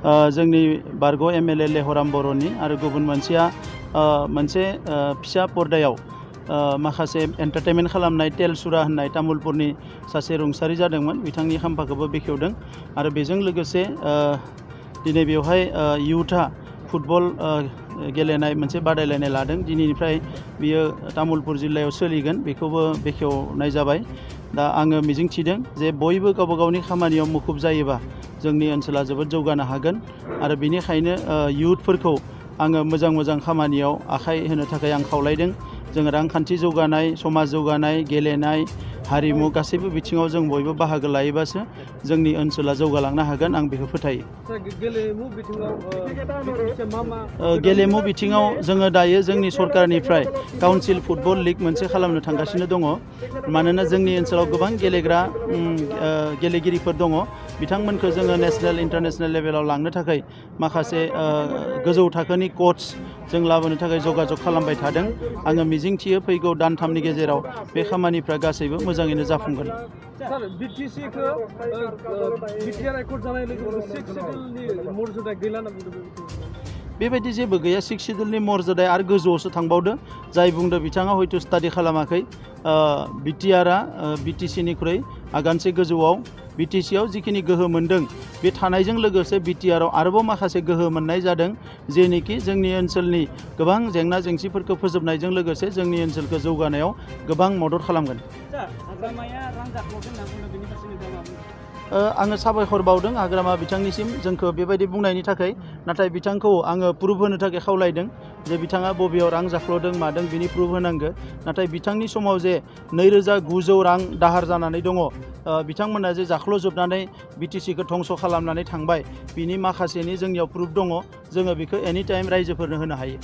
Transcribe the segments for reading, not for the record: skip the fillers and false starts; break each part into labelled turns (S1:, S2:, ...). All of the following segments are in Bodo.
S1: जोंनि बारग' MLA लेहराम बर'नि आरो गुबुन मोनसेया मोनसे फिसा पर्दायाव माखासे एन्टारटेनमेन्ट खालामनाय तेलसुरा होननाय तामुलपुरनि सासे रुंसारि जादोंमोन बिथांनि खाम्फाखौबो बेखेवदों आरो बेजों लोगोसे दिनै बेवहाय इयुथआ फुटबल गेलेनाय मोनसे बादायलायनाय लादों दिनैनिफ्राय बियो तामुलपुर जिल्लायाव सोलिगोन बेखौबो बेखेवनाय जाबाय दा आङो मिजिंथिदों जे बयबो गावबा गावनि खामानियाव मुखुब जायोबा जोंनि ओनसोला जोबोद जौगानो हागोन आरो बेनिखायनो इयुथफोरखौ आङो मोजां खामानियाव आखाइ होनो थाखाय आं खावलायदों जों रांखान्थि जौगानाय समाज जौगानाय गेलेनाय हारिमु गासैबो बिथिङाव जों बयबो बाहागो लायोबासो जोंनि ओनसोला जौगालांनो हागोन आं बेखौ फोथायो। गेलेमु बिथिङाव जोङो दायो जोंनि सरकारनिफ्राय काउन्सिल फुटबल लीग मोनसे खालामनो थांगासिनो दङ मानोना जोंनि ओनसोलाव गोबां गेलेग्रा गेलेगिरिफोर दङ बिथांमोनखौ जोङो नेशनेल इन्टारनेशनेल लेभेलाव लांनो थाखाय माखासे गोजौ थाखोनि कोच जों लाबोनो थाखाय जगाजग खालामबाय थादों आङो मिजिंथियो फैगौ दानथामनि गेजेराव बे खामानिफ्रा गासैबो मोजाङैनो जाफुंगोन। बेबायदि जेबो गैया सिक्स सिडुलनि मर्यादाया आरो गोजौआवसो थांबावदो जाय बुंदो बिथाङा हयथ' स्टाडि खालामाखै बिटिआरआ बिटिसिनिख्रुइ आगानसे गोजौआव बिटिसिआव जिखिनि गोहो मोन्दों बे थानायजों लोगोसे बिटिआरआव आरोबाव माखासे गोहो मोननाय जादों जेनिखि जोंनि ओनसोलनि गोबां जेंना जेंसिफोरखौ फोजोबनायजों लोगोसे जोंनि ओनसोलखौ जौगानायाव गोबां मदद खालामगोन। आङो साबायखर बावदों हाग्रामा बिथांनिसिम जोंखौ बेबायदि बुंनायनि थाखाय नाथाय बिथांखौ आङो प्रुफ होनो थाखाय खावलायदों जे बिथाङा बबेयाव रां जाख्ल'दों मादों बिनि प्रुफ होनांगौ नाथाय बिथांनि समाव जे 2900 रां दाहार जानानै दङ बिथांमोना जे जाख्ल'जोबनानै बिटिसिखौ धंस' खालामनानै थांबाय बिनि माखासेनि जोंनियाव प्रुफ दङ जोङो बेखौ एनि टाइम रायजोफोरनो होनो हायो।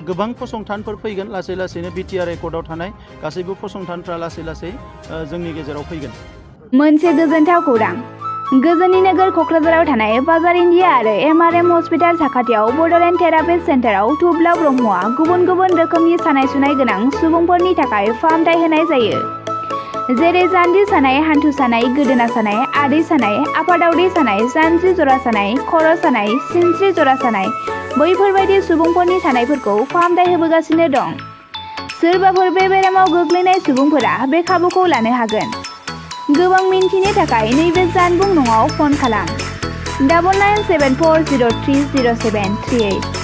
S1: गोबां फसंथानफोर फैगोन लासै लासैनो बिटिआर रेकर्डआव थानाय गासैबो फसंथानफ्रा लासै लासै जोंनि गेजेराव फैगोन।
S2: मोनसे गोजोनथाव खौरां गोजोननि नोगोर क'क्राझाराव थानाय बाजार इन्डिया आरो MRM हस्पिटाल साखाथियाव बड'लेण्ड थेरापिस्ट सेन्टाराव थुब्ला ब्रह्मआ गुबुन गुबुन रोखोमनि सानाय सुनाय गोनां सुबुंफोरनि थाखाय फाहामथाय होनाय जायो जेरै जान्जि सानाय हान्थु सानाय गोदोना सानाय आदै सानाय आफादावदै सानाय जानजि जरा सानाय खर' सानाय सिनस्रि जरा सानाय बैफोरबायदि सुबुंफोरनि सानायफोरखौ फाहामथाय होबोगासिनो दं। सोरबाफोर बे बेरामाव गोग्लैनाय सुबुंफोरा बे खाबुखौ लानो हागोन। गोबां मिन्थिनो थाखाय नैबे जानबुं नङाव फन खालाम 9974030738।